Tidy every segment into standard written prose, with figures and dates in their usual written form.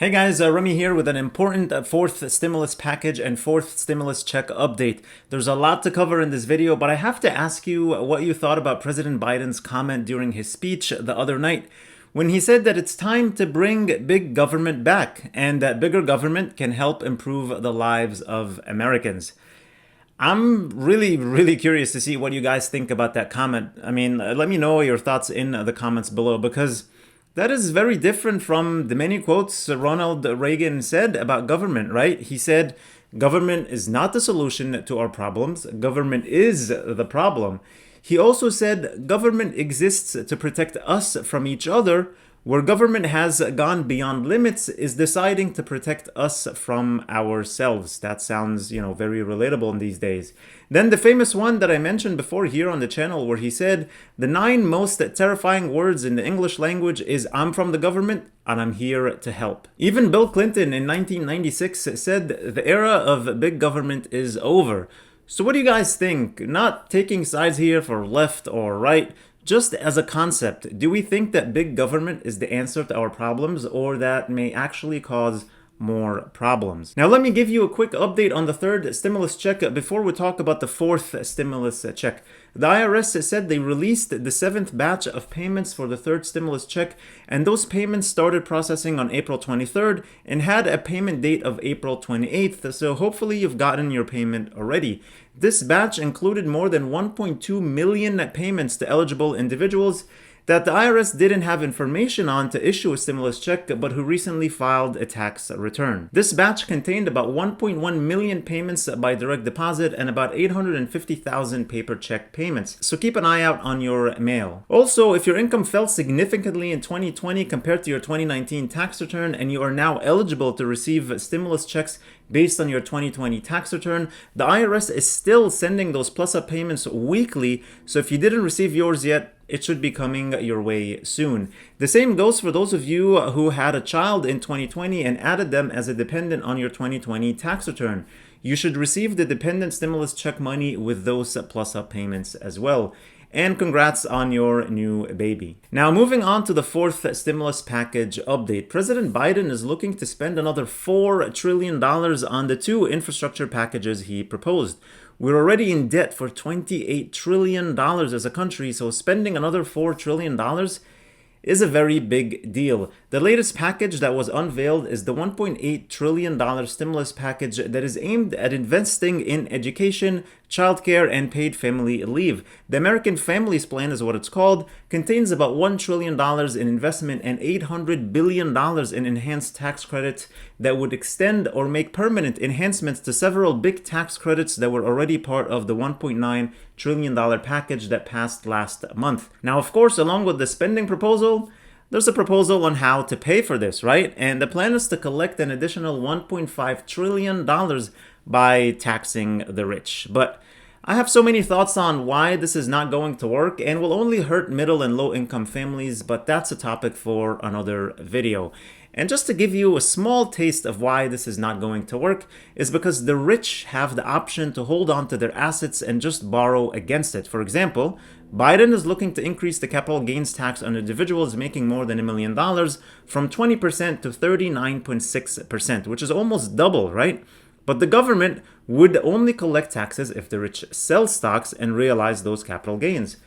Hey guys, Remy here with an important fourth stimulus package and fourth stimulus check update. There's a lot to cover in this video, but I have to ask you what you thought about President Biden's comment during his speech the other night when he said that it's time to bring big government back and that bigger government can help improve the lives of Americans. I'm really curious to see what you guys think about that comment. I mean, let me know your thoughts in the comments below because that is very different from the many quotes Ronald Reagan said about government, right? He said, government is not the solution to our problems. Government is the problem. He also said, government exists to protect us from each other. Where government has gone beyond limits is deciding to protect us from ourselves. That sounds, very relatable in these days. Then the famous one that I mentioned before here on the channel where he said, the 9 most terrifying words in the English language is I'm from the government and I'm here to help. Even Bill Clinton in 1996 said the era of big government is over. So what do you guys think? Not taking sides here for left or right, just as a concept, do we think that big government is the answer to our problems or that may actually cause more problems? Now let me give you a quick update on the third stimulus check before we talk about the fourth stimulus check. The IRS said they released the 7th batch of payments for the third stimulus check, and those payments started processing on April 23rd and had a payment date of April 28th, so hopefully you've gotten your payment already. This batch included more than 1.2 million payments to eligible individuals that the IRS didn't have information on to issue a stimulus check, but who recently filed a tax return. This batch contained about 1.1 million payments by direct deposit and about 850,000 paper check payments. So keep an eye out on your mail. Also, if your income fell significantly in 2020 compared to your 2019 tax return and you are now eligible to receive stimulus checks based on your 2020 tax return, the IRS is still sending those plus-up payments weekly, so if you didn't receive yours yet, it should be coming your way soon. The same goes for those of you who had a child in 2020 and added them as a dependent on your 2020 tax return. You should receive the dependent stimulus check money with those plus-up payments as well. And congrats on your new baby. Now moving on to the fourth stimulus package update. President Biden is looking to spend another $4 trillion on the 2 infrastructure packages he proposed. We're already in debt for $28 trillion as a country, so spending another $4 trillion is a very big deal. The latest package that was unveiled is the $1.8 trillion stimulus package that is aimed at investing in education, childcare, and paid family leave. The American Families Plan is what it's called, contains about $1 trillion in investment and $800 billion in enhanced tax credits that would extend or make permanent enhancements to several big tax credits that were already part of the $1.9 trillion package that passed last month. Now, of course, along with the spending proposal, there's a proposal on how to pay for this, right? And the plan is to collect an additional $1.5 trillion by taxing the rich. But I have so many thoughts on why this is not going to work and will only hurt middle and low income families, but that's a topic for another video. And just to give you a small taste of why this is not going to work is because the rich have the option to hold on to their assets and just borrow against it. For example, Biden is looking to increase the capital gains tax on individuals making more than $1 million from 20% to 39.6%, which is almost double, right? But the government would only collect taxes if the rich sell stocks and realize those capital gains.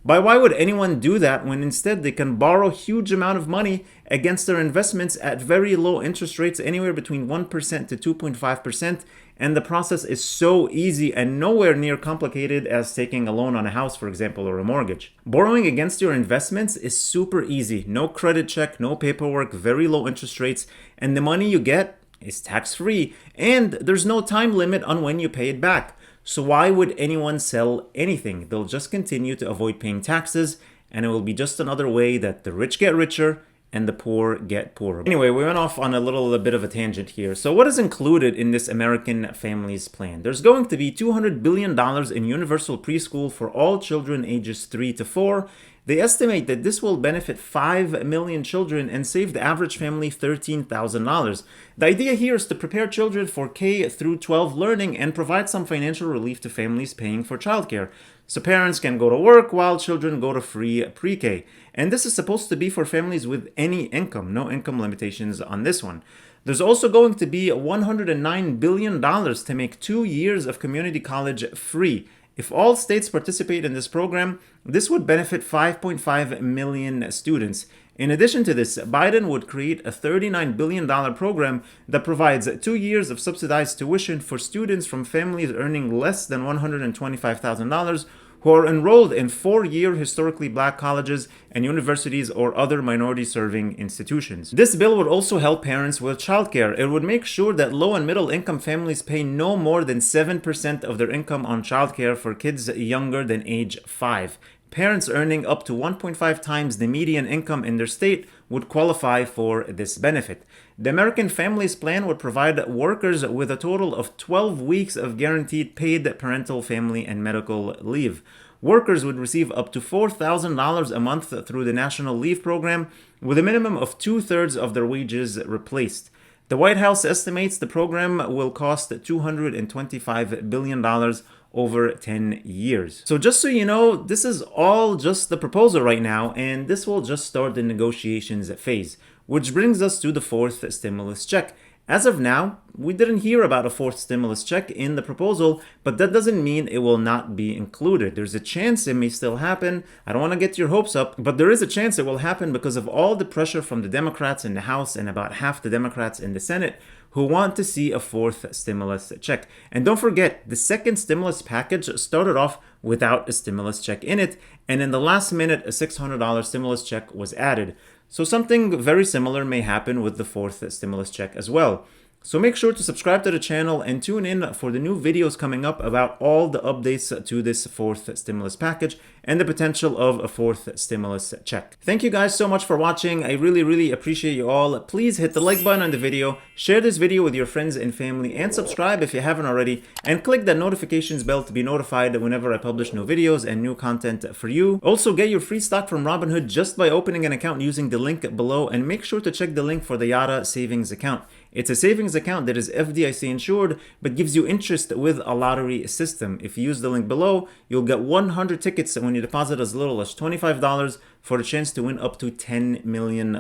But why would anyone do that when instead they can borrow a huge amount of money against their investments at very low interest rates, anywhere between 1% to 2.5%, and the process is so easy and nowhere near complicated as taking a loan on a house, for example, or a mortgage. Borrowing against your investments is super easy. No credit check, no paperwork, very low interest rates, and the money you get is tax-free, and there's no time limit on when you pay it back. So why would anyone sell anything? They'll just continue to avoid paying taxes, and it will be just another way that the rich get richer and the poor get poorer. Anyway, we went off on a bit of a tangent here. So what is included in this American Families Plan? There's going to be $200 billion in universal preschool for all children ages 3 to 4. They estimate that this will benefit 5 million children and save the average family $13,000. The idea here is to prepare children for K through 12 learning and provide some financial relief to families paying for childcare, so parents can go to work while children go to free pre-K. And this is supposed to be for families with any income, no income limitations on this one. There's also going to be $109 billion to make 2 years of community college free. If all states participate in this program, this would benefit 5.5 million students. In addition to this, Biden would create a $39 billion program that provides 2 years of subsidized tuition for students from families earning less than $125,000 who are enrolled in 4-year historically black colleges and universities or other minority-serving institutions. This bill would also help parents with childcare. It would make sure that low and middle income families pay no more than 7% of their income on childcare for kids younger than age 5. Parents earning up to 1.5 times the median income in their state would qualify for this benefit. The American Families Plan would provide workers with a total of 12 weeks of guaranteed paid parental, family, and medical leave. Workers would receive up to $4,000 a month through the National Leave Program, with a minimum of 2/3 of their wages replaced. The White House estimates the program will cost $225 billion over 10 years. So just so you know, this is all just the proposal right now, and this will just start the negotiations phase, which brings us to the fourth stimulus check. As of now, we didn't hear about a fourth stimulus check in the proposal, but that doesn't mean it will not be included. There's a chance it may still happen. I don't want to get your hopes up, but there is a chance it will happen because of all the pressure from the Democrats in the House and about half the Democrats in the Senate who want to see a fourth stimulus check. And don't forget, the second stimulus package started off without a stimulus check in it, and in the last minute, a $600 stimulus check was added. So something very similar may happen with the fourth stimulus check as well. So make sure to subscribe to the channel and tune in for the new videos coming up about all the updates to this fourth stimulus package and the potential of a fourth stimulus check. Thank you guys so much for watching. I really appreciate you all. Please hit the like button on the video, share this video with your friends and family, and subscribe if you haven't already, and click that notifications bell to be notified whenever I publish new videos and new content for you. Also, get your free stock from Robinhood just by opening an account using the link below, and make sure to check the link for the Yara savings account. It's a savings account that is FDIC insured, but gives you interest with a lottery system. If you use the link below, you'll get 100 tickets when you deposit as little as $25 for a chance to win up to $10 million.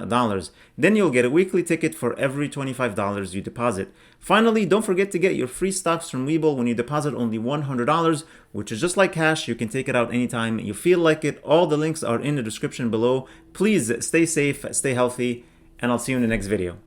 Then you'll get a weekly ticket for every $25 you deposit. Finally, don't forget to get your free stocks from Webull when you deposit only $100, which is just like cash. You can take it out anytime you feel like it. All the links are in the description below. Please stay safe, stay healthy, and I'll see you in the next video.